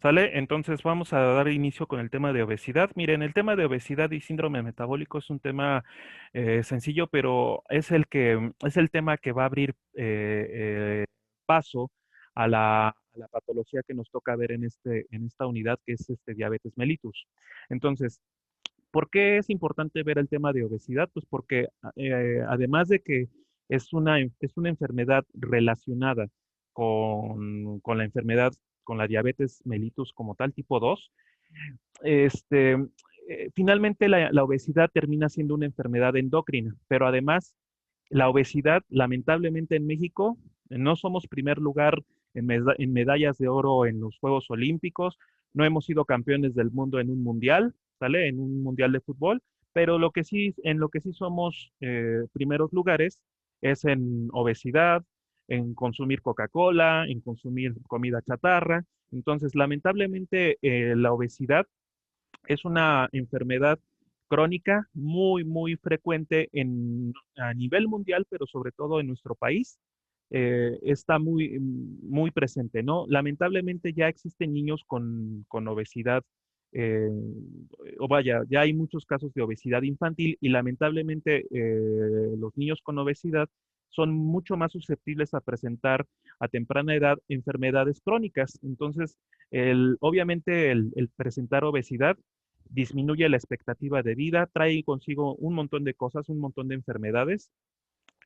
¿Sale? Entonces vamos a dar inicio con el tema de obesidad. Miren, el tema de obesidad y síndrome metabólico es un tema sencillo, pero es el tema que va a abrir paso a la patología que nos toca ver en esta unidad, que es este diabetes mellitus. Entonces, ¿por qué es importante ver el tema de obesidad? Pues porque además de que es una enfermedad relacionada con la enfermedad, con la diabetes mellitus como tal, tipo 2, este, finalmente la obesidad termina siendo una enfermedad endocrina, pero además la obesidad, lamentablemente en México, no somos primer lugar en medallas de oro en los Juegos Olímpicos, no hemos sido campeones del mundo en un mundial, ¿sale? En un mundial de fútbol, pero en lo que sí somos primeros lugares es en obesidad, en consumir Coca-Cola, en consumir comida chatarra. Entonces, lamentablemente, la obesidad es una enfermedad crónica muy frecuente a nivel mundial, pero sobre todo en nuestro país. Está muy presente, ¿no? Lamentablemente ya existen niños con obesidad, eh, o vaya, ya hay muchos casos de obesidad infantil y lamentablemente los niños con obesidad son mucho más susceptibles a presentar a temprana edad enfermedades crónicas. Entonces, obviamente el presentar obesidad disminuye la expectativa de vida, trae consigo un montón de cosas, un montón de enfermedades.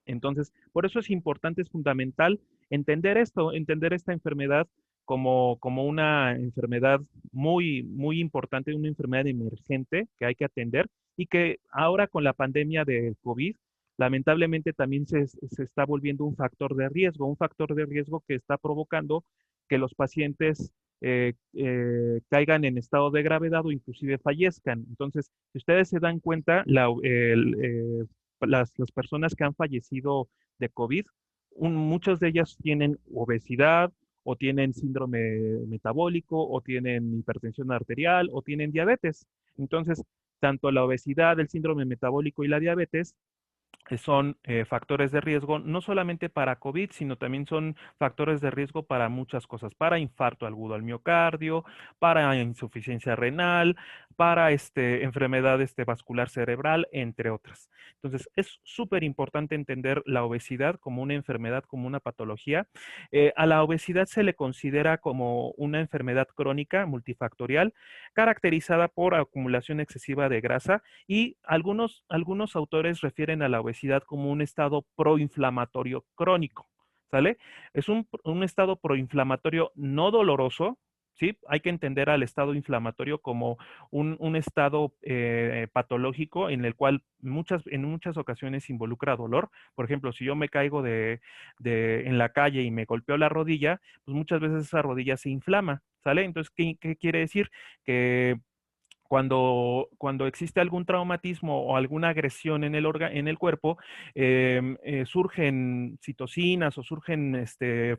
Entonces, por eso es importante, es fundamental entender esto, entender esta enfermedad como una enfermedad muy importante, una enfermedad emergente que hay que atender y que ahora con la pandemia del COVID, lamentablemente también se está volviendo un factor de riesgo que está provocando que los pacientes caigan en estado de gravedad o inclusive fallezcan. Entonces, si ustedes se dan cuenta, las personas que han fallecido de COVID, muchas de ellas tienen obesidad o tienen síndrome metabólico o tienen hipertensión arterial o tienen diabetes. Entonces, tanto la obesidad, el síndrome metabólico y la diabetes son factores de riesgo no solamente para COVID, sino también son factores de riesgo para muchas cosas, para infarto agudo al miocardio, para insuficiencia renal, para enfermedad vascular cerebral, entre otras. Entonces, es súper importante entender la obesidad como una enfermedad, como una patología. A la obesidad se le considera como una enfermedad crónica multifactorial, caracterizada por acumulación excesiva de grasa y algunos autores refieren a la obesidad como un estado proinflamatorio crónico, ¿sale? Es un estado proinflamatorio no doloroso, ¿sí? Hay que entender al estado inflamatorio como un estado patológico en el cual en muchas ocasiones involucra dolor. Por ejemplo, si yo me caigo en la calle y me golpeo la rodilla, pues muchas veces esa rodilla se inflama, ¿sale? Entonces, ¿qué quiere decir? Que cuando existe algún traumatismo o alguna agresión en el cuerpo, surgen citocinas o surgen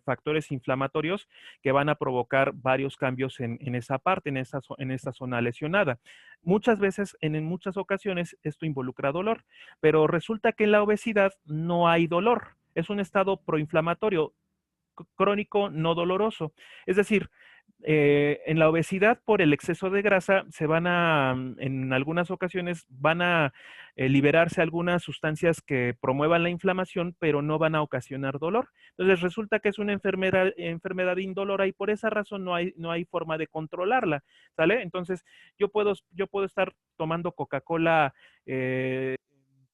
factores inflamatorios que van a provocar varios cambios en esa parte, en esa zona lesionada. Muchas veces, en muchas ocasiones, esto involucra dolor, pero resulta que en la obesidad no hay dolor. Es un estado proinflamatorio crónico no doloroso. Es decir, en la obesidad por el exceso de grasa en algunas ocasiones van a liberarse algunas sustancias que promuevan la inflamación, pero no van a ocasionar dolor. Entonces resulta que es una enfermedad indolora y por esa razón no hay forma de controlarla, ¿sale? Entonces yo puedo estar tomando Coca-Cola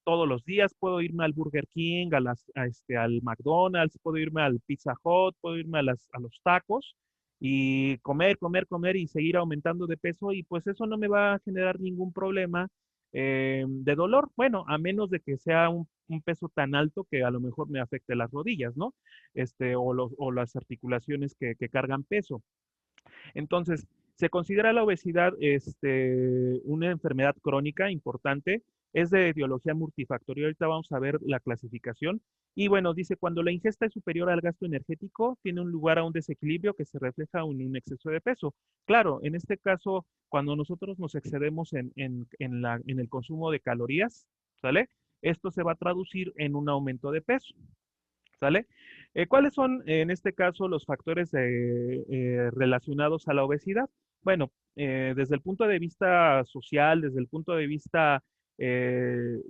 todos los días, puedo irme al Burger King, al McDonald's, puedo irme al Pizza Hut, puedo irme a los tacos y comer y seguir aumentando de peso y pues eso no me va a generar ningún problema de dolor, bueno, a menos de que sea un peso tan alto que a lo mejor me afecte las rodillas, ¿no? O las articulaciones que cargan peso. Entonces, se considera la obesidad una enfermedad crónica importante, es de etiología multifactorial, ahorita vamos a ver la clasificación. Y bueno, dice, cuando la ingesta es superior al gasto energético, tiene un lugar a un desequilibrio que se refleja en un exceso de peso. Claro, en este caso, cuando nosotros nos excedemos en el consumo de calorías, ¿sale? Esto se va a traducir en un aumento de peso. ¿Sale? ¿Cuáles son en este caso los factores relacionados a la obesidad? Bueno, desde el punto de vista social, desde el punto de vista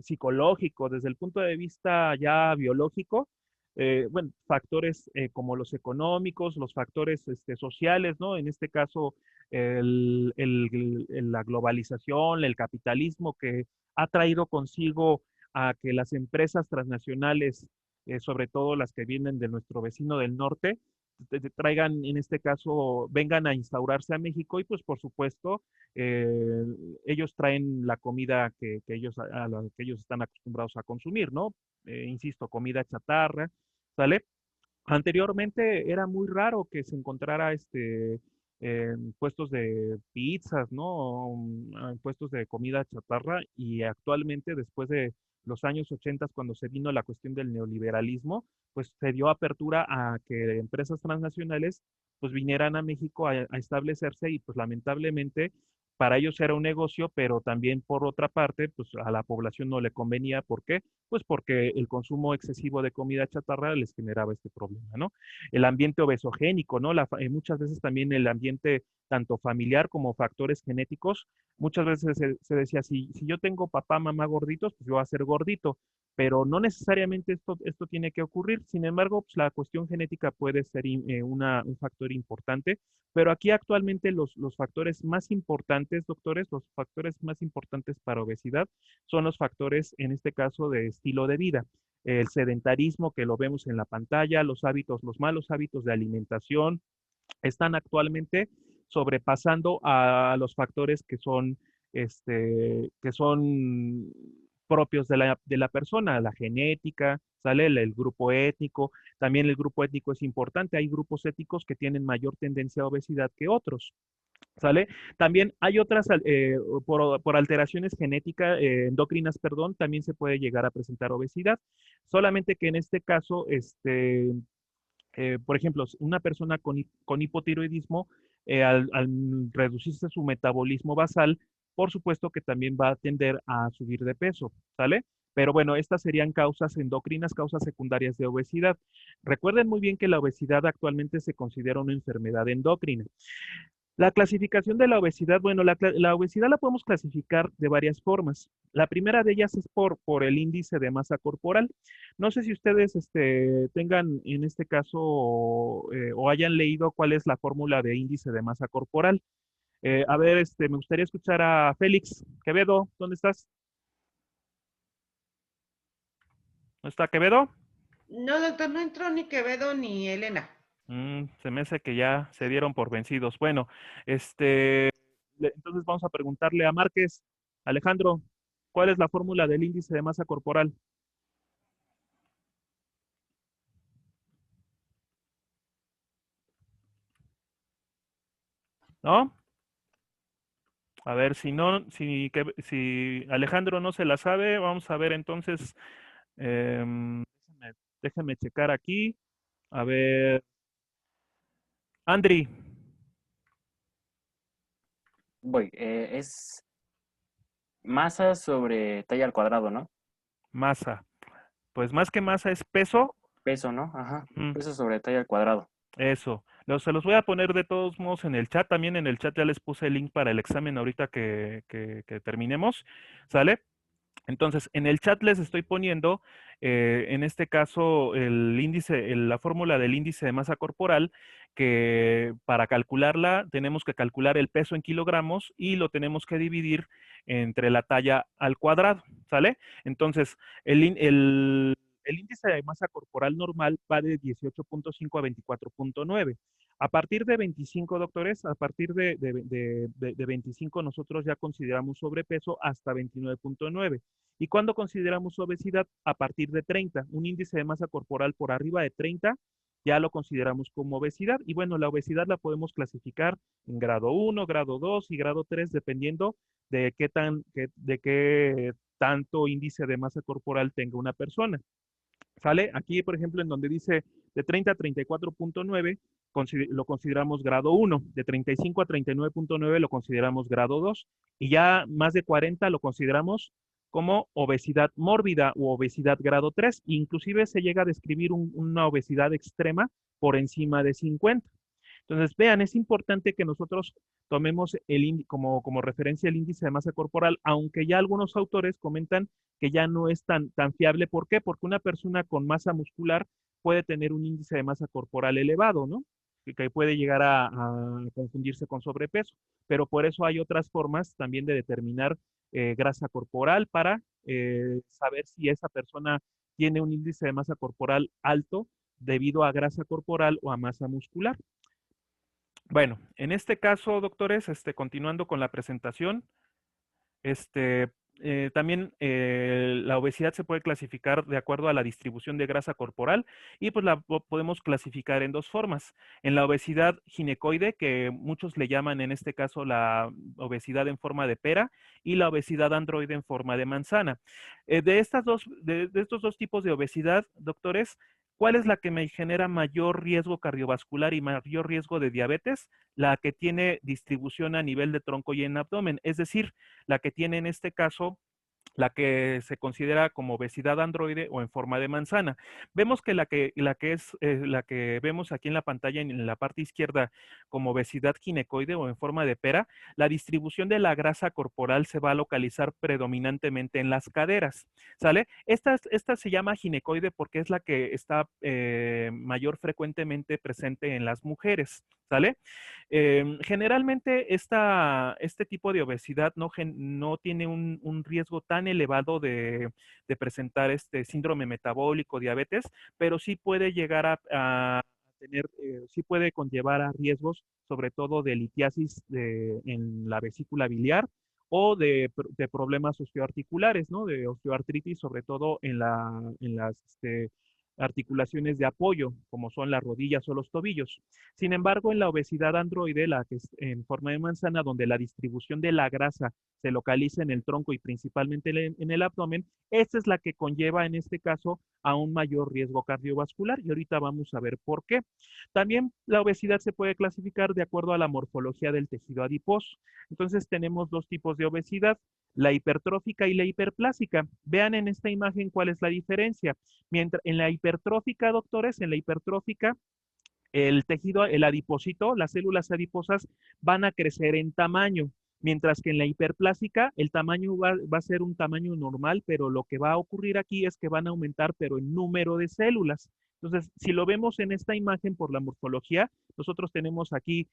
psicológico, desde el punto de vista ya biológico, bueno, factores como los económicos, los factores sociales, ¿no? En este caso, la globalización, el capitalismo que ha traído consigo a que las empresas transnacionales, sobre todo las que vienen de nuestro vecino del norte, traigan, en este caso, vengan a instaurarse a México y pues por supuesto, eh, ellos traen la comida que ellos, a la que ellos están acostumbrados a consumir, ¿no? Insisto, comida chatarra, ¿sale? Anteriormente era muy raro que se encontrara puestos de pizzas, ¿no? Puestos de comida chatarra y actualmente después de los años 80 cuando se vino la cuestión del neoliberalismo, pues se dio apertura a que empresas transnacionales pues vinieran a México a establecerse y pues lamentablemente para ellos era un negocio, pero también por otra parte, pues a la población no le convenía. ¿Por qué? Pues porque el consumo excesivo de comida chatarra les generaba este problema, ¿no? El ambiente obesogénico, ¿no? Muchas veces también el ambiente tanto familiar como factores genéticos, muchas veces se decía, si yo tengo papá, mamá gorditos, pues yo voy a ser gordito, pero no necesariamente esto tiene que ocurrir. Sin embargo, pues la cuestión genética puede ser un factor importante, pero aquí actualmente los factores más importantes, doctores, los factores más importantes para obesidad son los factores, en este caso, de estilo de vida. El sedentarismo que lo vemos en la pantalla, los hábitos, los malos hábitos de alimentación, están actualmente sobrepasando a los factores que son propios de la persona, la genética, ¿sale? El grupo étnico. También el grupo étnico es importante. Hay grupos étnicos que tienen mayor tendencia a obesidad que otros. ¿Sale? También hay otras, por alteraciones genéticas, endocrinas, perdón, también se puede llegar a presentar obesidad. Solamente que en este caso, por ejemplo, una persona con hipotiroidismo, al reducirse su metabolismo basal, por supuesto que también va a tender a subir de peso, ¿sale? Pero bueno, estas serían causas endocrinas, causas secundarias de obesidad. Recuerden muy bien que la obesidad actualmente se considera una enfermedad endocrina. La clasificación de la obesidad, bueno, la obesidad la podemos clasificar de varias formas. La primera de ellas es por el índice de masa corporal. No sé si ustedes tengan en este caso o hayan leído cuál es la fórmula de índice de masa corporal. A ver, me gustaría escuchar a Félix Quevedo. ¿Dónde estás? ¿No está Quevedo? No, doctor, no entró ni Quevedo ni Elena. Se me hace que ya se dieron por vencidos. Bueno, entonces vamos a preguntarle a Márquez. Alejandro, ¿cuál es la fórmula del índice de masa corporal? ¿No? A ver, si no, si Alejandro no se la sabe, vamos a ver entonces, déjeme, déjeme checar aquí. A ver, Andri, Voy, es masa sobre talla al cuadrado, ¿no? masa. Pues más que masa es peso. Peso, ¿no? Ajá. Mm, Peso sobre talla al cuadrado. eso. Se los voy a poner de todos modos en el chat. También en el chat ya les puse el link para el examen ahorita que terminemos. ¿Sale? Entonces, en el chat les estoy poniendo, en este caso, la fórmula del índice de masa corporal, que para calcularla tenemos que calcular el peso en kilogramos y lo tenemos que dividir entre la talla al cuadrado, ¿sale? Entonces, el índice de masa corporal normal va de 18.5 a 24.9. A partir de 25, doctores, a partir de 25 nosotros ya consideramos sobrepeso hasta 29.9. ¿Y cuándo consideramos obesidad? A partir de 30. Un índice de masa corporal por arriba de 30 ya lo consideramos como obesidad. Y bueno, la obesidad la podemos clasificar en grado 1, grado 2 y grado 3, dependiendo de qué tanto índice de masa corporal tenga una persona. ¿Sale? Aquí, por ejemplo, en donde dice de 30 a 34.9, lo consideramos grado 1, de 35 a 39.9 lo consideramos grado 2, y ya más de 40 lo consideramos como obesidad mórbida u obesidad grado 3. Inclusive se llega a describir una obesidad extrema por encima de 50. Entonces, vean, es importante que nosotros tomemos como referencia el índice de masa corporal, aunque ya algunos autores comentan que ya no es tan fiable. ¿Por qué? Porque una persona con masa muscular puede tener un índice de masa corporal elevado, ¿no? Que puede llegar a confundirse con sobrepeso. Pero por eso hay otras formas también de determinar grasa corporal para saber si esa persona tiene un índice de masa corporal alto debido a grasa corporal o a masa muscular. Bueno, en este caso, doctores, continuando con la presentación, este, también la obesidad se puede clasificar de acuerdo a la distribución de grasa corporal y pues la podemos clasificar en dos formas. En la obesidad ginecoide, que muchos le llaman en este caso la obesidad en forma de pera, y la obesidad androide en forma de manzana. De estos dos tipos de obesidad, doctores, ¿cuál es la que me genera mayor riesgo cardiovascular y mayor riesgo de diabetes? La que tiene distribución a nivel de tronco y en abdomen, es decir, la que tiene en este caso la que se considera como obesidad androide o en forma de manzana. Vemos que la que vemos aquí en la pantalla en la parte izquierda como obesidad ginecoide o en forma de pera, la distribución de la grasa corporal se va a localizar predominantemente en las caderas, ¿sale? Esta se llama ginecoide porque es la que está mayor frecuentemente presente en las mujeres, ¿sale? Generalmente este tipo de obesidad no tiene un riesgo tan elevado de presentar este síndrome metabólico, diabetes, pero sí puede llegar a tener, sí puede conllevar a riesgos, sobre todo de litiasis en la vesícula biliar o de problemas osteoarticulares, ¿no? De osteoartritis, sobre todo en las articulaciones de apoyo, como son las rodillas o los tobillos. Sin embargo, en la obesidad androide, la que es en forma de manzana, donde la distribución de la grasa se localiza en el tronco y principalmente en el abdomen, esta es la que conlleva en este caso a un mayor riesgo cardiovascular y ahorita vamos a ver por qué. También la obesidad se puede clasificar de acuerdo a la morfología del tejido adiposo. Entonces tenemos dos tipos de obesidad, la hipertrófica y la hiperplásica. Vean en esta imagen cuál es la diferencia. Mientras en la hipertrófica, doctores, en la hipertrófica, el tejido, el adipocito, las células adiposas van a crecer en tamaño, mientras que en la hiperplásica el tamaño va a ser un tamaño normal, pero lo que va a ocurrir aquí es que van a aumentar, pero en número de células. Entonces, si lo vemos en esta imagen por la morfología, nosotros tenemos aquí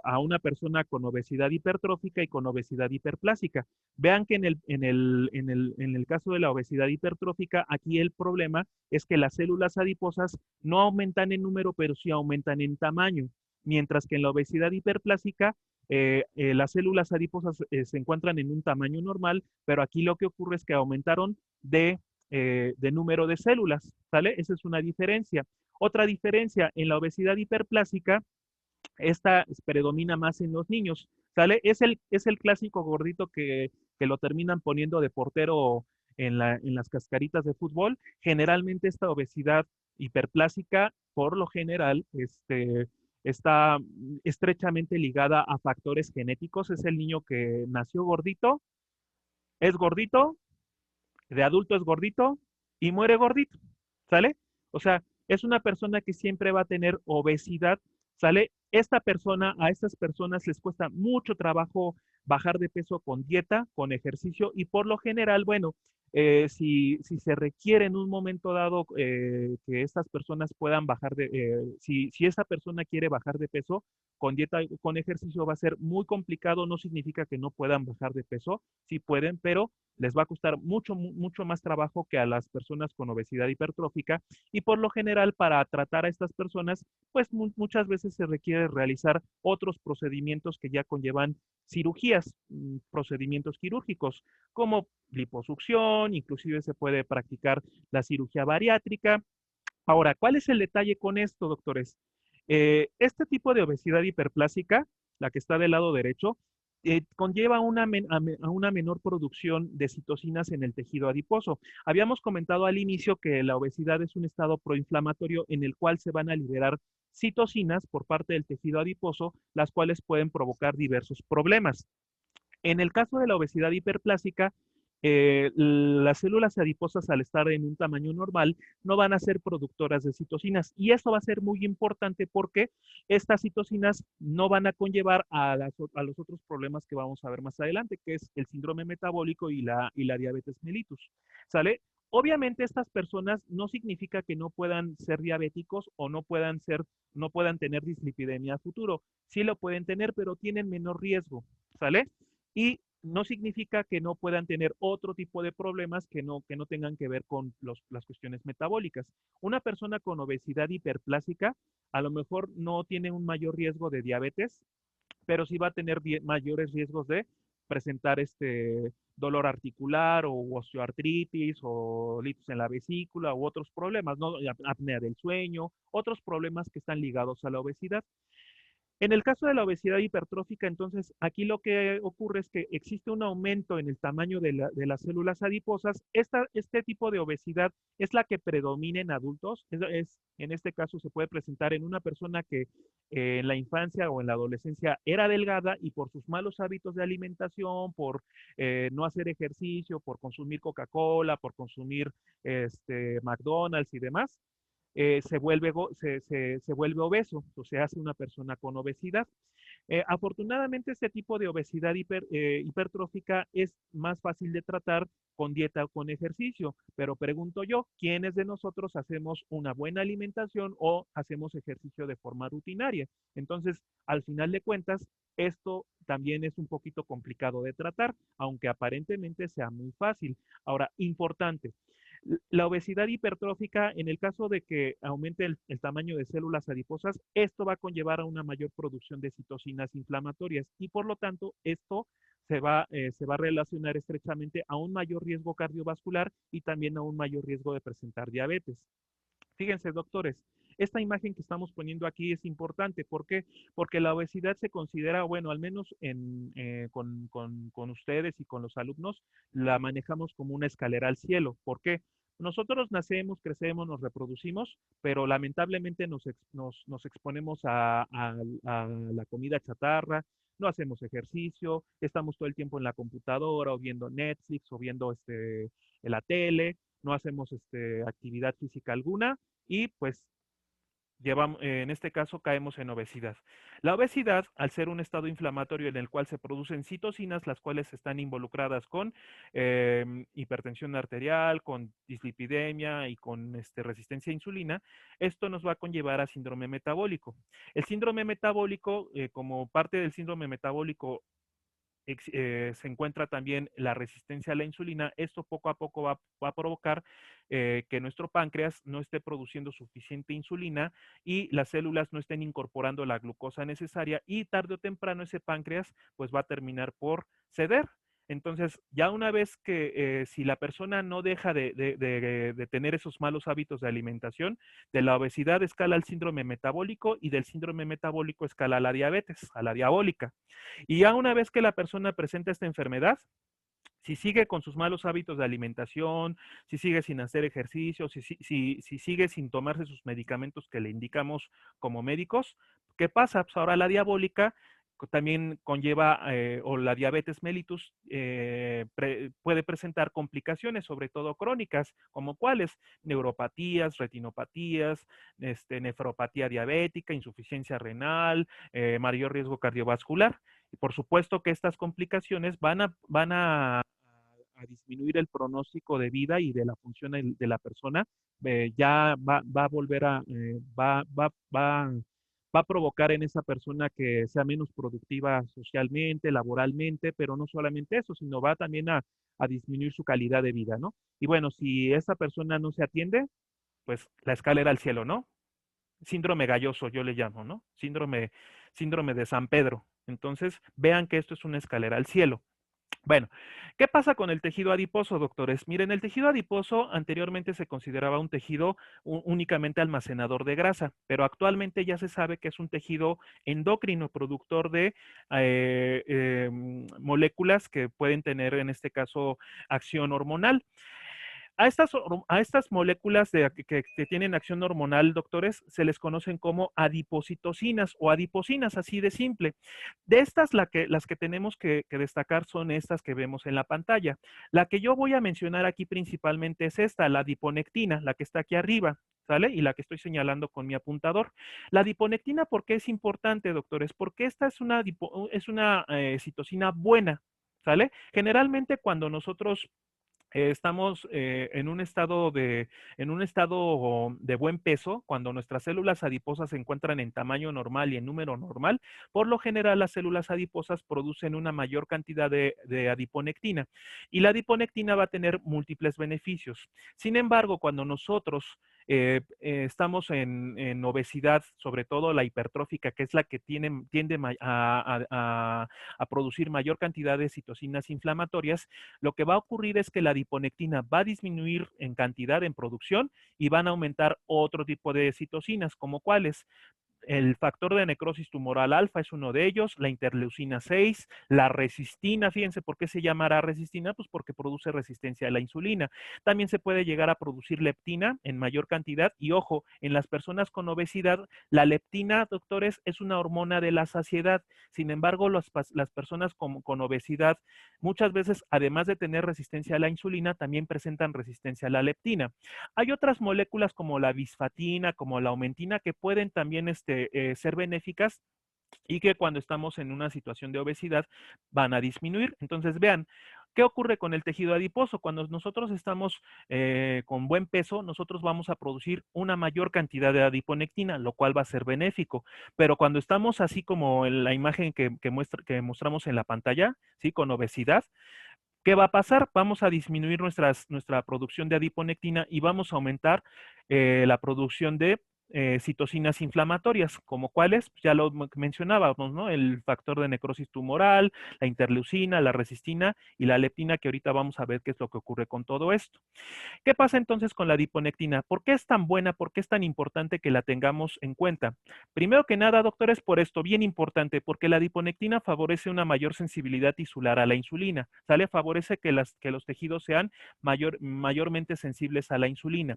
a una persona con obesidad hipertrófica y con obesidad hiperplásica. Vean que en el caso de la obesidad hipertrófica, aquí el problema es que las células adiposas no aumentan en número, pero sí aumentan en tamaño, mientras que en la obesidad hiperplásica las células adiposas se encuentran en un tamaño normal, pero aquí lo que ocurre es que aumentaron de número de células, ¿sale? Esa es una diferencia. Otra diferencia, en la obesidad hiperplásica, esta predomina más en los niños, ¿sale? Es el clásico gordito que lo terminan poniendo de portero en las cascaritas de fútbol. Generalmente esta obesidad hiperplásica, por lo general, está estrechamente ligada a factores genéticos. Es el niño que nació es gordito, de adulto es gordito y muere gordito, ¿sale? O sea, es una persona que siempre va a tener obesidad, ¿sale? A estas personas les cuesta mucho trabajo bajar de peso con dieta, con ejercicio y por lo general, bueno, si se requiere en un momento dado que estas personas puedan si esa persona quiere bajar de peso, con dieta, con ejercicio va a ser muy complicado, no significa que no puedan bajar de peso, sí pueden, pero les va a costar mucho más trabajo que a las personas con obesidad hipertrófica y por lo general para tratar a estas personas, pues muchas veces se requiere realizar otros procedimientos que ya conllevan cirugías, procedimientos quirúrgicos, como liposucción, inclusive se puede practicar la cirugía bariátrica. Ahora, ¿cuál es el detalle con esto, doctores? Este tipo de obesidad hiperplásica, la que está del lado derecho, conlleva a una menor producción de citocinas en el tejido adiposo. Habíamos comentado al inicio que la obesidad es un estado proinflamatorio en el cual se van a liberar citocinas por parte del tejido adiposo, las cuales pueden provocar diversos problemas. En el caso de la obesidad hiperplásica, las células adiposas al estar en un tamaño normal no van a ser productoras de citocinas y eso va a ser muy importante porque estas citocinas no van a conllevar a los otros problemas que vamos a ver más adelante, que es el síndrome metabólico y la diabetes mellitus, ¿sale? Obviamente estas personas no significa que no puedan ser diabéticos o no puedan tener dislipidemia a futuro. Sí lo pueden tener, pero tienen menor riesgo, ¿sale? Y no significa que no puedan tener otro tipo de problemas que no tengan que ver con las cuestiones metabólicas. Una persona con obesidad hiperplásica a lo mejor no tiene un mayor riesgo de diabetes, pero sí va a tener mayores riesgos de presentar este dolor articular o osteoartritis o litis en la vesícula u otros problemas, ¿no? Apnea del sueño, otros problemas que están ligados a la obesidad. En el caso de la obesidad hipertrófica, entonces, aquí lo que ocurre es que existe un aumento en el tamaño de las células adiposas. Este tipo de obesidad es la que predomina en adultos. En este caso se puede presentar en una persona que en la infancia o en la adolescencia era delgada y por sus malos hábitos de alimentación, por no hacer ejercicio, por consumir Coca-Cola, por consumir McDonald's y demás, se vuelve obeso o se hace una persona con obesidad. Afortunadamente, este tipo de obesidad hipertrófica es más fácil de tratar con dieta o con ejercicio, pero pregunto yo, ¿quiénes de nosotros hacemos una buena alimentación o hacemos ejercicio de forma rutinaria? Entonces, al final de cuentas, esto también es un poquito complicado de tratar, aunque aparentemente sea muy fácil. Ahora, importante, la obesidad hipertrófica, en el caso de que aumente el tamaño de células adiposas, esto va a conllevar a una mayor producción de citocinas inflamatorias y por lo tanto esto se va a relacionar estrechamente a un mayor riesgo cardiovascular y también a un mayor riesgo de presentar diabetes. Fíjense, doctores, esta imagen que estamos poniendo aquí es importante. ¿Por qué? Porque la obesidad se considera, bueno, al menos con ustedes y con los alumnos, la manejamos como una escalera al cielo. ¿Por qué? Nosotros nacemos, crecemos, nos reproducimos, pero lamentablemente nos exponemos a la comida chatarra, no hacemos ejercicio, estamos todo el tiempo en la computadora o viendo Netflix o viendo la tele, no hacemos actividad física alguna y pues en este caso caemos en obesidad. La obesidad, al ser un estado inflamatorio en el cual se producen citocinas, las cuales están involucradas con hipertensión arterial, con dislipidemia y con resistencia a insulina, esto nos va a conllevar a síndrome metabólico. El síndrome metabólico, como parte del síndrome metabólico se encuentra también la resistencia a la insulina. Esto poco a poco va a provocar que nuestro páncreas no esté produciendo suficiente insulina y las células no estén incorporando la glucosa necesaria y tarde o temprano ese páncreas pues va a terminar por ceder. Entonces, ya una vez que si la persona no deja de tener esos malos hábitos de alimentación, de la obesidad escala al síndrome metabólico y del síndrome metabólico escala a la diabetes, a la diabólica. Y ya una vez que la persona presenta esta enfermedad, si sigue con sus malos hábitos de alimentación, si sigue sin hacer ejercicio, si sigue sin tomarse sus medicamentos que le indicamos como médicos, ¿qué pasa? Pues ahora la diabólica también conlleva, o la diabetes mellitus puede presentar complicaciones, sobre todo crónicas, como cuáles, neuropatías, retinopatías, nefropatía diabética, insuficiencia renal, mayor riesgo cardiovascular. Y por supuesto que estas complicaciones van a disminuir el pronóstico de vida y de la función de la persona. Ya va a volver va a provocar en esa persona que sea menos productiva socialmente, laboralmente, pero no solamente eso, sino va también a disminuir su calidad de vida, ¿no? Y bueno, si esa persona no se atiende, pues la escalera al cielo, ¿no? Síndrome galloso, yo le llamo, ¿no? Síndrome de San Pedro. Entonces, vean que esto es una escalera al cielo. Bueno, ¿qué pasa con el tejido adiposo, doctores? Miren, el tejido adiposo anteriormente se consideraba un tejido únicamente almacenador de grasa, pero actualmente ya se sabe que es un tejido endocrino, productor de moléculas que pueden tener, en este caso, acción hormonal. a estas moléculas que tienen acción hormonal, doctores, se les conocen como adipositocinas o adiposinas, así de simple. De estas, las que tenemos que destacar son estas que vemos en la pantalla. La que yo voy a mencionar aquí principalmente es esta, la adiponectina, la que está aquí arriba, ¿sale? Y la que estoy señalando con mi apuntador. La adiponectina, ¿por qué es importante, doctores? Porque esta es una citosina buena, ¿sale? Generalmente cuando nosotros estamos en un estado de buen peso, cuando nuestras células adiposas se encuentran en tamaño normal y en número normal, por lo general las células adiposas producen una mayor cantidad de adiponectina y la adiponectina va a tener múltiples beneficios. Sin embargo, cuando nosotros estamos en obesidad, sobre todo la hipertrófica, que es la que tiende a producir mayor cantidad de citocinas inflamatorias, lo que va a ocurrir es que la adiponectina va a disminuir en cantidad, en producción, y van a aumentar otro tipo de citocinas, como cuáles. El factor de necrosis tumoral alfa es uno de ellos, la interleucina 6, la resistina, fíjense por qué se llamará resistina, pues porque produce resistencia a la insulina. También se puede llegar a producir leptina en mayor cantidad y ojo, en las personas con obesidad, la leptina, doctores, es una hormona de la saciedad. Sin embargo, las personas con obesidad muchas veces, además de tener resistencia a la insulina, también presentan resistencia a la leptina. Hay otras moléculas como la bisfatina, como la aumentina, que pueden también ser benéficas y que cuando estamos en una situación de obesidad van a disminuir. Entonces, vean, ¿qué ocurre con el tejido adiposo? Cuando nosotros estamos con buen peso, nosotros vamos a producir una mayor cantidad de adiponectina, lo cual va a ser benéfico. Pero cuando estamos así como en la imagen que mostramos en la pantalla, ¿sí? Con obesidad, ¿qué va a pasar? Vamos a disminuir nuestra producción de adiponectina y vamos a aumentar la producción de citocinas inflamatorias, como cuáles, ya lo mencionábamos, ¿no? El factor de necrosis tumoral, la interleucina, la resistina y la leptina, que ahorita vamos a ver qué es lo que ocurre con todo esto. ¿Qué pasa entonces con la adiponectina? ¿Por qué es tan buena? ¿Por qué es tan importante que la tengamos en cuenta? Primero que nada, doctores, por esto, bien importante, porque la adiponectina favorece una mayor sensibilidad tisular a la insulina, ¿sale? Favorece que los tejidos sean mayormente sensibles a la insulina.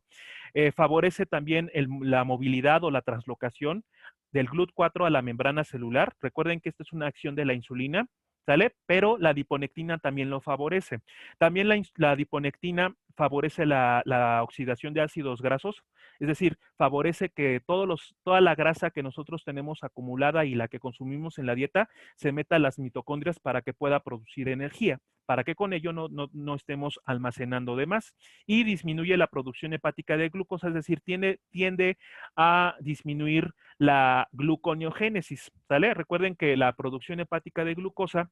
Favorece también la movilidad o la translocación del GLUT4 a la membrana celular. Recuerden que esta es una acción de la insulina, ¿sale? Pero la adiponectina también lo favorece. También la adiponectina favorece la oxidación de ácidos grasos, es decir, favorece que toda la grasa que nosotros tenemos acumulada y la que consumimos en la dieta se meta a las mitocondrias para que pueda producir energía, para que con ello no estemos almacenando de más. Y disminuye la producción hepática de glucosa, es decir, tiende a disminuir la gluconeogénesis, ¿sale? Recuerden que la producción hepática de glucosa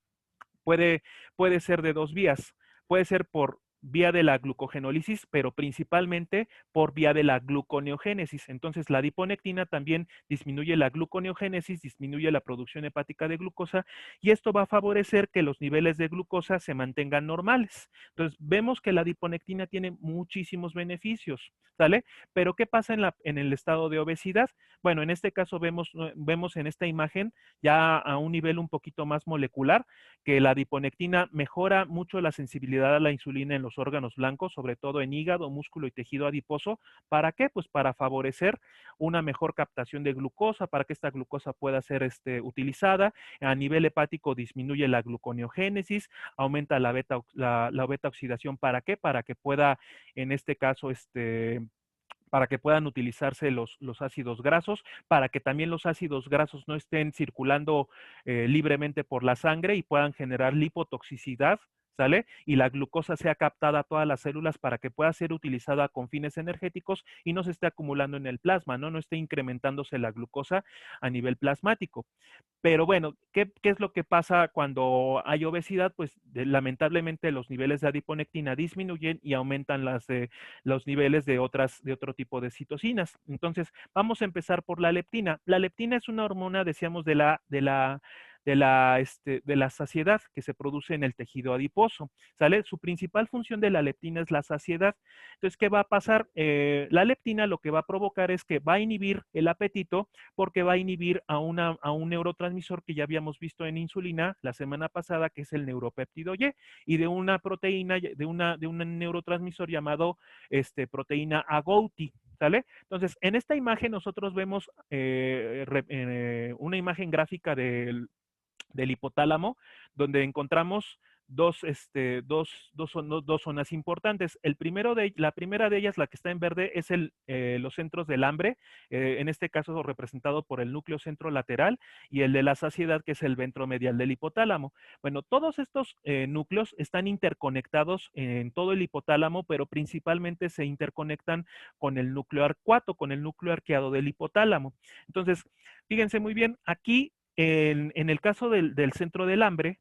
puede, puede ser de dos vías. Puede ser por vía de la glucogenólisis, pero principalmente por vía de la gluconeogénesis. Entonces, la adiponectina también disminuye la gluconeogénesis, disminuye la producción hepática de glucosa y esto va a favorecer que los niveles de glucosa se mantengan normales. Entonces, vemos que la adiponectina tiene muchísimos beneficios, ¿sale? Pero, ¿qué pasa en el estado de obesidad? Bueno, en este caso vemos en esta imagen ya a un nivel un poquito más molecular que la adiponectina mejora mucho la sensibilidad a la insulina en los órganos blancos, sobre todo en hígado, músculo y tejido adiposo. ¿Para qué? Pues para favorecer una mejor captación de glucosa, para que esta glucosa pueda ser utilizada. A nivel hepático disminuye la gluconeogénesis, aumenta la beta oxidación. ¿Para qué? Para que pueda, en este caso, para que puedan utilizarse los ácidos grasos, para que también los ácidos grasos no estén circulando libremente por la sangre y puedan generar lipotoxicidad, ¿sale? Y la glucosa sea captada a todas las células para que pueda ser utilizada con fines energéticos y no se esté acumulando en el plasma, ¿no? No esté incrementándose la glucosa a nivel plasmático. Pero bueno, ¿qué es lo que pasa cuando hay obesidad? Pues lamentablemente los niveles de adiponectina disminuyen y aumentan los niveles de otro tipo de citocinas. Entonces, vamos a empezar por la leptina. La leptina es una hormona, decíamos, de la saciedad que se produce en el tejido adiposo, ¿sale? Su principal función de la leptina es la saciedad. Entonces, ¿qué va a pasar? La leptina lo que va a provocar es que va a inhibir el apetito porque va a inhibir a un neurotransmisor que ya habíamos visto en insulina la semana pasada, que es el neuropéptido y de una proteína, de un neurotransmisor llamado proteína agouti, ¿sale? Entonces, en esta imagen nosotros vemos una imagen gráfica del hipotálamo, donde encontramos dos zonas importantes. La primera de ellas, la que está en verde, es los centros del hambre, en este caso representado por el núcleo centrolateral, y el de la saciedad, que es el ventromedial del hipotálamo. Bueno, todos estos núcleos están interconectados en todo el hipotálamo, pero principalmente se interconectan con el núcleo arcuato, con el núcleo arqueado del hipotálamo. Entonces, fíjense muy bien, aquí en el caso del centro del hambre,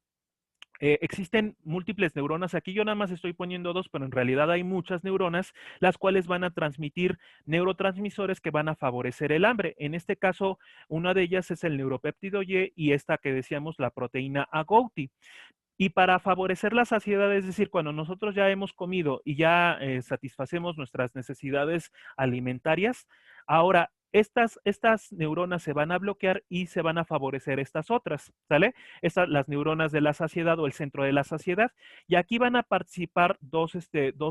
existen múltiples neuronas. Aquí yo nada más estoy poniendo dos, pero en realidad hay muchas neuronas, las cuales van a transmitir neurotransmisores que van a favorecer el hambre. En este caso, una de ellas es el neuropéptido y esta que decíamos, la proteína agouti. Y para favorecer la saciedad, es decir, cuando nosotros ya hemos comido y ya satisfacemos nuestras necesidades alimentarias, ahora estas neuronas se van a bloquear y se van a favorecer estas otras, ¿sale? Las neuronas de la saciedad o el centro de la saciedad. Y aquí van a participar dos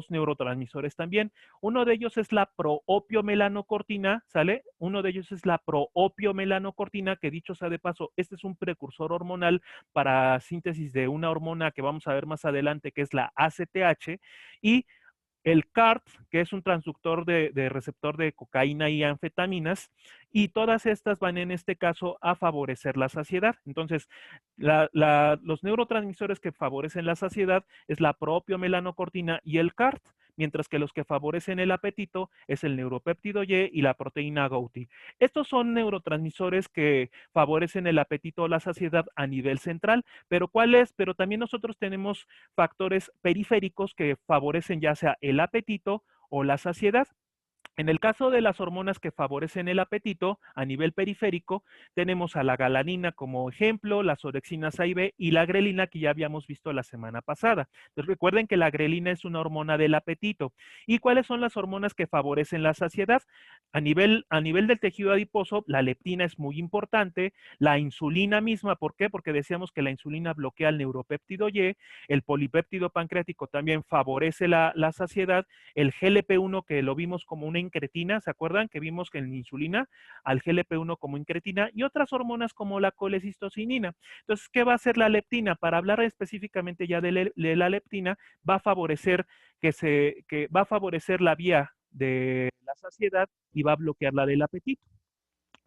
neurotransmisores también. Uno de ellos es la proopiomelanocortina, ¿sale? Uno de ellos es la proopiomelanocortina, que dicho sea de paso, este es un precursor hormonal para síntesis de una hormona que vamos a ver más adelante, que es la ACTH, y el CART, que es un transductor de receptor de cocaína y anfetaminas, y todas estas van en este caso a favorecer la saciedad. Entonces, los neurotransmisores que favorecen la saciedad es la proopiomelanocortina y el CART, mientras que los que favorecen el apetito es el neuropéptido y la proteína agouti. Estos son neurotransmisores que favorecen el apetito o la saciedad a nivel central, pero Pero también nosotros tenemos factores periféricos que favorecen ya sea el apetito o la saciedad. En el caso de las hormonas que favorecen el apetito a nivel periférico, tenemos a la galanina como ejemplo, las orexinas A y B y la grelina que ya habíamos visto la semana pasada. Entonces recuerden que la grelina es una hormona del apetito. ¿Y cuáles son las hormonas que favorecen la saciedad? A nivel del tejido adiposo, la leptina es muy importante, la insulina misma, ¿por qué? Porque decíamos que la insulina bloquea el neuropéptido Y, el polipéptido pancreático también favorece la saciedad, el GLP-1 que lo vimos como una incretina, ¿se acuerdan? Que vimos que en insulina al GLP-1 como incretina y otras hormonas como la colecistocinina. Entonces, ¿qué va a hacer la leptina? Para hablar específicamente ya de la leptina, va a favorecer que va a favorecer la vía de la saciedad y va a bloquear la del apetito,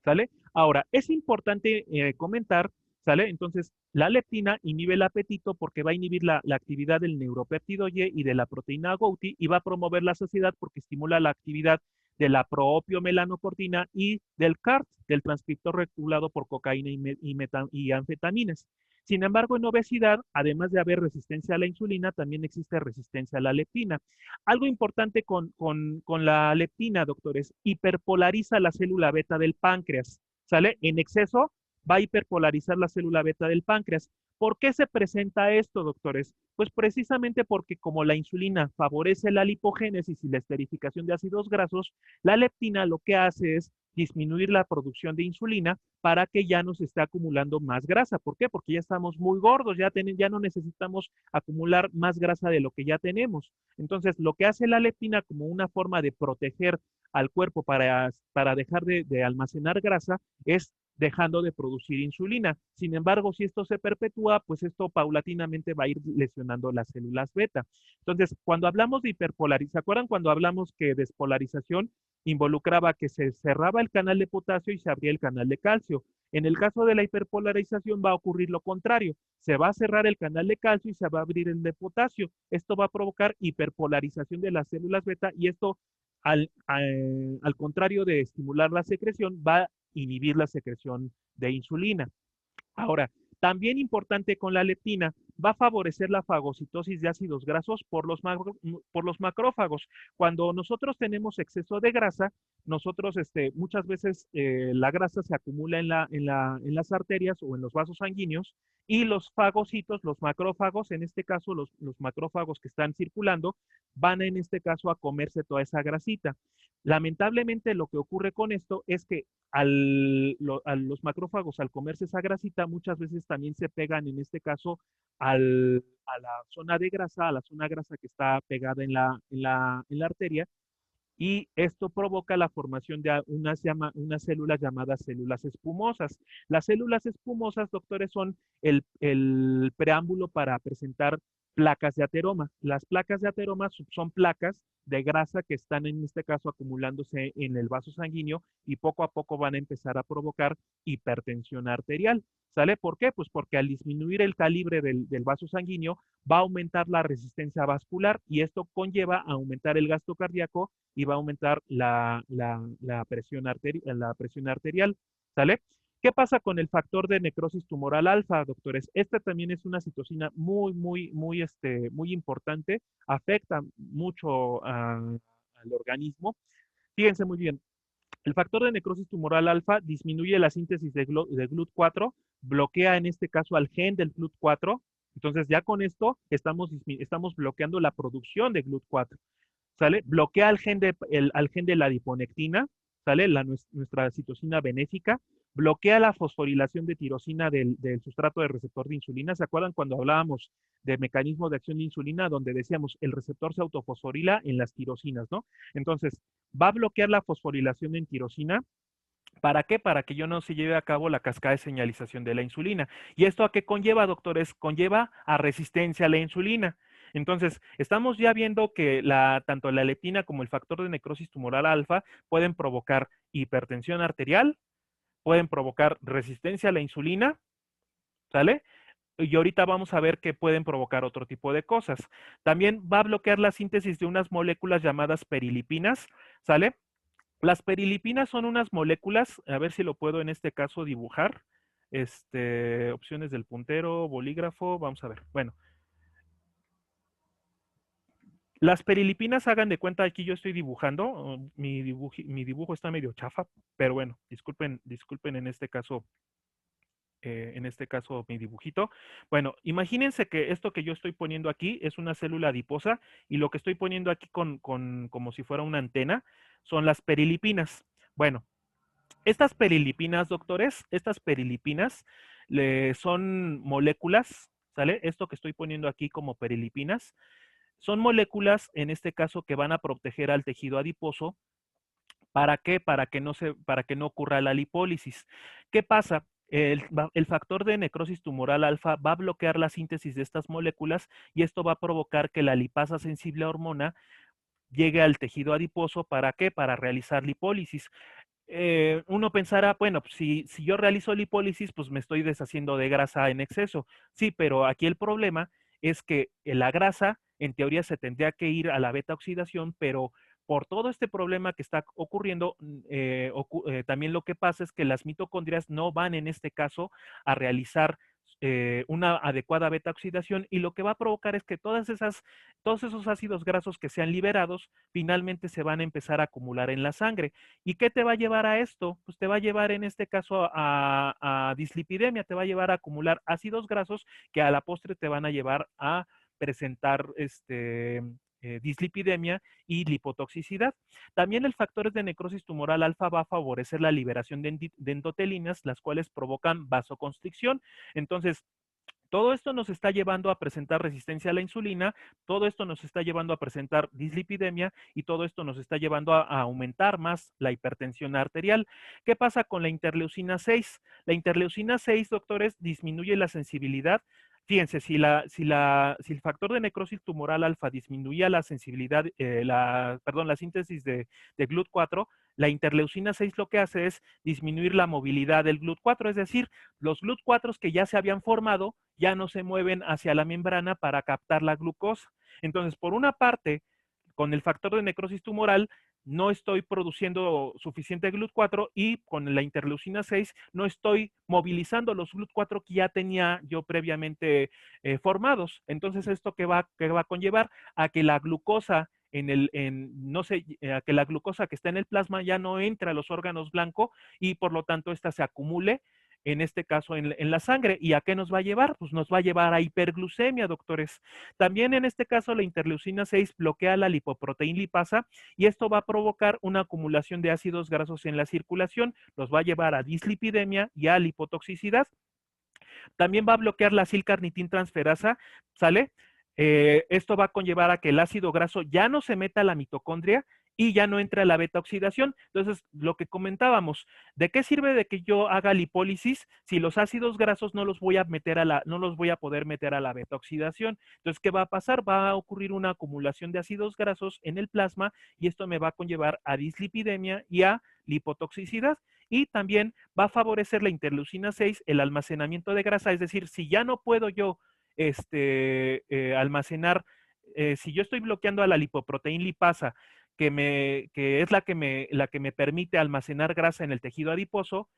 ¿sale? Ahora, es importante comentar, ¿sale? Entonces, la leptina inhibe el apetito porque va a inhibir la actividad del neuropéptido y de la proteína agouti y va a promover la saciedad porque estimula la actividad de la proopiomelanocortina y del CART, del transcriptor regulado por cocaína y anfetaminas. Sin embargo, en obesidad, además de haber resistencia a la insulina, también existe resistencia a la leptina. Algo importante con la leptina, doctores, hiperpolariza la célula beta del páncreas, ¿sale? En exceso va a hiperpolarizar la célula beta del páncreas. ¿Por qué se presenta esto, doctores? Pues precisamente porque como la insulina favorece la lipogénesis y la esterificación de ácidos grasos, la leptina lo que hace es disminuir la producción de insulina para que ya no se esté acumulando más grasa. ¿Por qué? Porque ya estamos muy gordos, ya no necesitamos acumular más grasa de lo que ya tenemos. Entonces, lo que hace la leptina como una forma de proteger al cuerpo para dejar de almacenar grasa es dejando de producir insulina. Sin embargo, si esto se perpetúa, pues esto paulatinamente va a ir lesionando las células beta. Entonces, cuando hablamos de hiperpolarización, ¿se acuerdan cuando hablamos que despolarización involucraba que se cerraba el canal de potasio y se abría el canal de calcio? En el caso de la hiperpolarización va a ocurrir lo contrario. Se va a cerrar el canal de calcio y se va a abrir el de potasio. Esto va a provocar hiperpolarización de las células beta y esto, al contrario de estimular la secreción, va a inhibir la secreción de insulina. Ahora, También importante con la leptina, va a favorecer la fagocitosis de ácidos grasos por los macrófagos. Cuando nosotros tenemos exceso de grasa, nosotros muchas veces la grasa se acumula en las arterias o en los vasos sanguíneos y los fagocitos, los macrófagos, en este caso los macrófagos que están circulando, van en este caso a comerse toda esa grasita. Lamentablemente lo que ocurre con esto es que a los macrófagos al comerse esa grasita muchas veces también se pegan en este caso a la zona de grasa, a la zona grasa que está pegada en la arteria y esto provoca la formación de unas células llamadas células espumosas. Las células espumosas, doctores, son el preámbulo para presentar placas de ateroma. Las placas de ateroma son placas de grasa que están en este caso acumulándose en el vaso sanguíneo y poco a poco van a empezar a provocar hipertensión arterial. ¿Sale? ¿Por qué? Pues porque al disminuir el calibre del vaso sanguíneo va a aumentar la resistencia vascular y esto conlleva a aumentar el gasto cardíaco y va a aumentar la presión arterial. ¿Sale? ¿Qué pasa con el factor de necrosis tumoral alfa, doctores? Esta también es una citocina muy importante, afecta mucho al organismo. Fíjense muy bien, el factor de necrosis tumoral alfa disminuye la síntesis de GLUT4, bloquea en este caso al gen del GLUT4. Entonces ya con esto estamos bloqueando la producción de GLUT4. ¿Sale? Bloquea al gen de la adiponectina, ¿sale? Nuestra citocina benéfica. Bloquea la fosforilación de tirosina del sustrato de receptor de insulina. ¿Se acuerdan cuando hablábamos de mecanismo de acción de insulina, donde decíamos el receptor se autofosforila en las tirosinas, ¿no? Entonces, va a bloquear la fosforilación en tirosina. ¿Para qué? Para que yo no se lleve a cabo la cascada de señalización de la insulina. ¿Y esto a qué conlleva, doctores? Conlleva a resistencia a la insulina. Entonces, estamos ya viendo que tanto la leptina como el factor de necrosis tumoral alfa pueden provocar hipertensión arterial, pueden provocar resistencia a la insulina, ¿sale? Y ahorita vamos a ver que pueden provocar otro tipo de cosas. También va a bloquear la síntesis de unas moléculas llamadas perilipinas, ¿sale? Las perilipinas son unas moléculas, a ver si lo puedo en este caso dibujar. Opciones del puntero, bolígrafo, vamos a ver. Bueno, las perilipinas, hagan de cuenta, aquí yo estoy dibujando, mi dibujo está medio chafa, pero bueno, disculpen en este caso mi dibujito. Bueno, imagínense que esto que yo estoy poniendo aquí es una célula adiposa y lo que estoy poniendo aquí como si fuera una antena son las perilipinas. Bueno, estas perilipinas, doctores, estas perilipinas son moléculas, ¿sale? Esto que estoy poniendo aquí como perilipinas, son moléculas, en este caso, que van a proteger al tejido adiposo. ¿Para qué? Para que no ocurra la lipólisis. ¿Qué pasa? El factor de necrosis tumoral alfa va a bloquear la síntesis de estas moléculas y esto va a provocar que la lipasa sensible a hormona llegue al tejido adiposo. ¿Para qué? Para realizar lipólisis. Uno pensará, bueno, pues si yo realizo lipólisis, pues me estoy deshaciendo de grasa en exceso. Sí, pero aquí el problema es que la grasa, en teoría, se tendría que ir a la beta oxidación, pero por todo este problema que está ocurriendo, también lo que pasa es que las mitocondrias no van en este caso a realizar una adecuada beta oxidación y lo que va a provocar es que todos esos ácidos grasos que sean liberados finalmente se van a empezar a acumular en la sangre. ¿Y qué te va a llevar a esto? Pues te va a llevar en este caso a dislipidemia, te va a llevar a acumular ácidos grasos que a la postre te van a llevar a presentar dislipidemia y lipotoxicidad. También el factor de necrosis tumoral alfa va a favorecer la liberación de endotelinas, las cuales provocan vasoconstricción. Entonces, todo esto nos está llevando a presentar resistencia a la insulina, todo esto nos está llevando a presentar dislipidemia y todo esto nos está llevando a aumentar más la hipertensión arterial. ¿Qué pasa con la interleucina 6? La interleucina 6, doctores, disminuye la sensibilidad. Fíjense, si el factor de necrosis tumoral alfa disminuía la sensibilidad, la síntesis de GLUT4, la interleucina 6 lo que hace es disminuir la movilidad del GLUT4, es decir, los GLUT4 que ya se habían formado ya no se mueven hacia la membrana para captar la glucosa. Entonces, por una parte, con el factor de necrosis tumoral, no estoy produciendo suficiente GLUT4 y con la interleucina 6 no estoy movilizando los GLUT4 que ya tenía yo previamente formados. Entonces, ¿esto qué va a conllevar? A que la glucosa a que la glucosa que está en el plasma ya no entre a los órganos blancos y por lo tanto esta se acumule, en este caso en la sangre. ¿Y a qué nos va a llevar? Pues nos va a llevar a hiperglucemia, doctores. También en este caso la interleucina 6 bloquea la lipoproteína lipasa y esto va a provocar una acumulación de ácidos grasos en la circulación, nos va a llevar a dislipidemia y a lipotoxicidad. También va a bloquear la acilcarnitin transferasa, ¿sale? Esto va a conllevar a que el ácido graso ya no se meta a la mitocondria y ya no entra a la beta oxidación. Entonces, lo que comentábamos, ¿de qué sirve de que yo haga lipólisis si los ácidos grasos no los voy a poder meter a la beta oxidación? Entonces, ¿qué va a pasar? Va a ocurrir una acumulación de ácidos grasos en el plasma y esto me va a conllevar a dislipidemia y a lipotoxicidad. Y también va a favorecer la interleucina 6, el almacenamiento de grasa, es decir, si ya no puedo yo almacenar, si yo estoy bloqueando a la lipoproteína lipasa, que es la que me permite almacenar grasa en el tejido adiposo,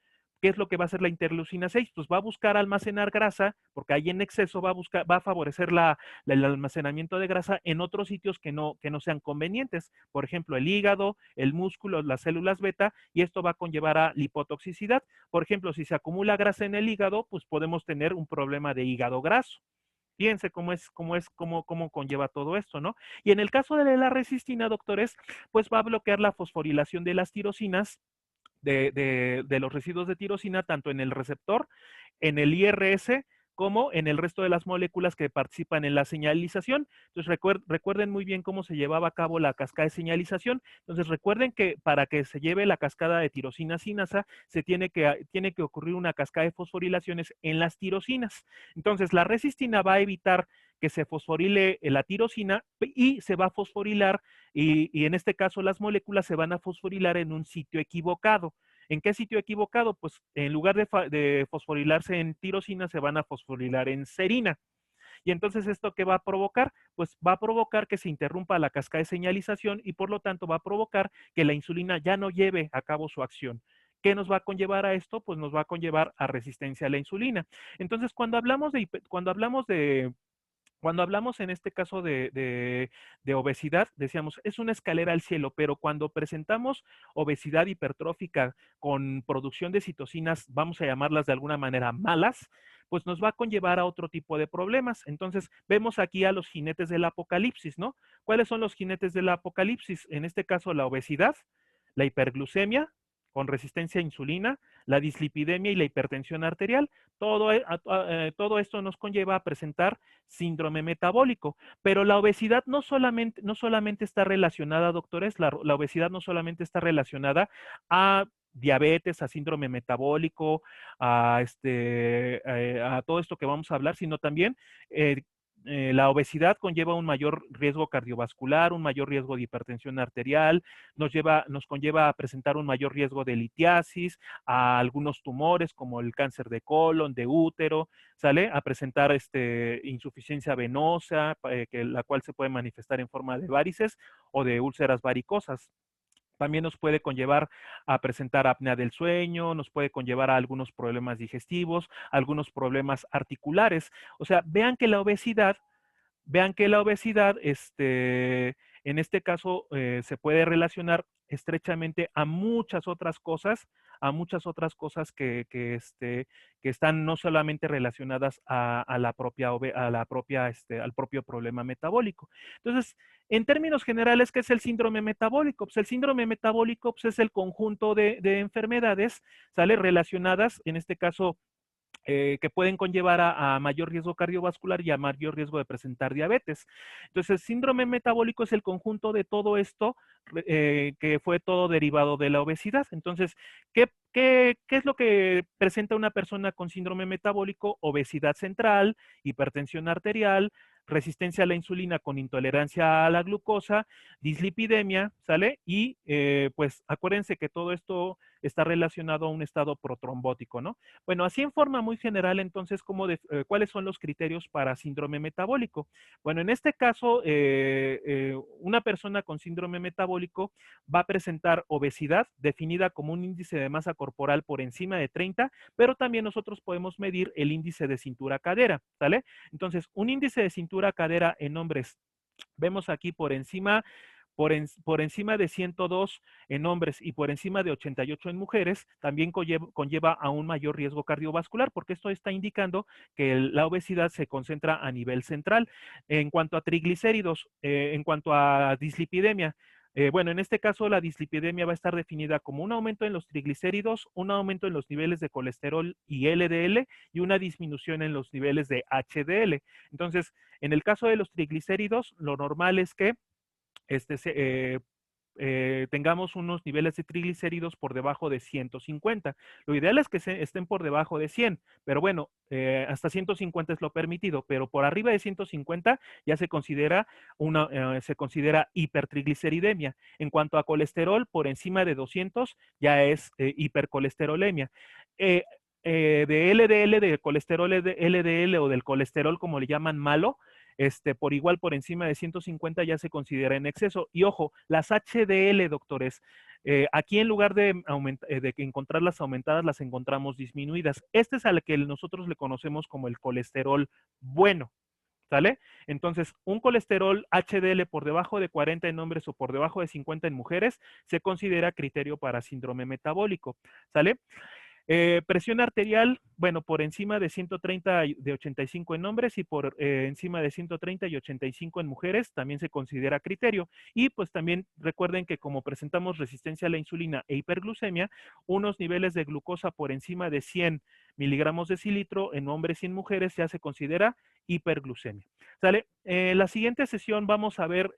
¿qué es lo que va a hacer la interleucina 6? Pues va a buscar almacenar grasa, porque ahí en exceso va a favorecer el almacenamiento de grasa en otros sitios que no sean convenientes. Por ejemplo, el hígado, el músculo, las células beta, y esto va a conllevar a lipotoxicidad. Por ejemplo, si se acumula grasa en el hígado, pues podemos tener un problema de hígado graso. Fíjense cómo conlleva todo esto, ¿no? Y en el caso de la resistina, doctores, pues va a bloquear la fosforilación de las tirosinas, de los residuos de tirosina, tanto en el receptor, en el IRS, como en el resto de las moléculas que participan en la señalización. Entonces, recuerden muy bien cómo se llevaba a cabo la cascada de señalización. Entonces, recuerden que para que se lleve la cascada de tirosina sinasa, tiene que ocurrir una cascada de fosforilaciones en las tirosinas. Entonces, la resistina va a evitar que se fosforile la tirosina y se va a fosforilar y en este caso las moléculas se van a fosforilar en un sitio equivocado. ¿En qué sitio equivocado? Pues en lugar de fosforilarse en tirosina, se van a fosforilar en serina. Y entonces, ¿esto qué va a provocar? Pues va a provocar que se interrumpa la cascada de señalización y por lo tanto va a provocar que la insulina ya no lleve a cabo su acción. ¿Qué nos va a conllevar a esto? Pues nos va a conllevar a resistencia a la insulina. Entonces, cuando hablamos en este caso de obesidad, decíamos, es una escalera al cielo, pero cuando presentamos obesidad hipertrófica con producción de citocinas, vamos a llamarlas de alguna manera malas, pues nos va a conllevar a otro tipo de problemas. Entonces, vemos aquí a los jinetes del apocalipsis, ¿no? ¿Cuáles son los jinetes del apocalipsis? En este caso, la obesidad, la hiperglucemia con resistencia a insulina, la dislipidemia y la hipertensión arterial. Todo esto nos conlleva a presentar síndrome metabólico. Pero la obesidad no solamente está relacionada, doctores, la obesidad no solamente está relacionada a diabetes, a síndrome metabólico, a todo esto que vamos a hablar, sino también la obesidad conlleva un mayor riesgo cardiovascular, un mayor riesgo de hipertensión arterial, nos conlleva a presentar un mayor riesgo de litiasis, a algunos tumores como el cáncer de colon, de útero, ¿sale? A presentar insuficiencia venosa, la cual se puede manifestar en forma de varices o de úlceras varicosas. También nos puede conllevar a presentar apnea del sueño, nos puede conllevar a algunos problemas digestivos, algunos problemas articulares. O sea, vean que la obesidad, en este caso se puede relacionar estrechamente a muchas otras cosas que están no solamente relacionadas al propio problema metabólico. Entonces, en términos generales, ¿qué es el síndrome metabólico? Pues el síndrome metabólico pues, es el conjunto de enfermedades, ¿sale? Relacionadas, en este caso, que pueden conllevar a mayor riesgo cardiovascular y a mayor riesgo de presentar diabetes. Entonces, el síndrome metabólico es el conjunto de todo esto, que fue todo derivado de la obesidad. Entonces, ¿qué es lo que presenta una persona con síndrome metabólico? Obesidad central, hipertensión arterial, resistencia a la insulina con intolerancia a la glucosa, dislipidemia, ¿sale? Y pues acuérdense que todo esto está relacionado a un estado protrombótico, ¿no? Bueno, así en forma muy general, entonces, ¿cuáles son los criterios para síndrome metabólico? Bueno, en este caso, una persona con síndrome metabólico va a presentar obesidad definida como un índice de masa corporal por encima de 30, pero también nosotros podemos medir el índice de cintura-cadera, ¿sale? Entonces, un índice de cintura-cadera en hombres, vemos aquí por encima de 102 en hombres y por encima de 88 en mujeres, también conlleva a un mayor riesgo cardiovascular, porque esto está indicando que la obesidad se concentra a nivel central. En cuanto a triglicéridos, en cuanto a dislipidemia, bueno, en este caso la dislipidemia va a estar definida como un aumento en los triglicéridos, un aumento en los niveles de colesterol y LDL y una disminución en los niveles de HDL. Entonces, en el caso de los triglicéridos, lo normal es que tengamos unos niveles de triglicéridos por debajo de 150. Lo ideal es que estén por debajo de 100, pero bueno, hasta 150 es lo permitido, pero por arriba de 150 ya se considera hipertrigliceridemia. En cuanto a colesterol, por encima de 200 ya es hipercolesterolemia. De LDL, de colesterol LDL o del colesterol como le llaman malo, por igual por encima de 150 ya se considera en exceso. Y ojo, las HDL, doctores, aquí en lugar de encontrarlas aumentadas, las encontramos disminuidas. Este es al que nosotros le conocemos como el colesterol bueno, ¿sale? Entonces, un colesterol HDL por debajo de 40 en hombres o por debajo de 50 en mujeres se considera criterio para síndrome metabólico, ¿sale? Presión arterial, bueno, por encima de 130 de 85 en hombres y por encima de 130 y 85 en mujeres también se considera criterio. Y pues también recuerden que como presentamos resistencia a la insulina e hiperglucemia, unos niveles de glucosa por encima de 100 miligramos de decilitro en hombres y en mujeres ya se considera hiperglucemia. ¿Sale? En la siguiente sesión vamos a ver,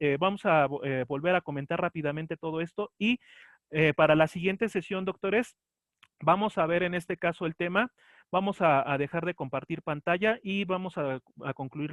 volver a comentar rápidamente todo esto y para la siguiente sesión, doctores, vamos a ver en este caso el tema, vamos a dejar de compartir pantalla y vamos a concluir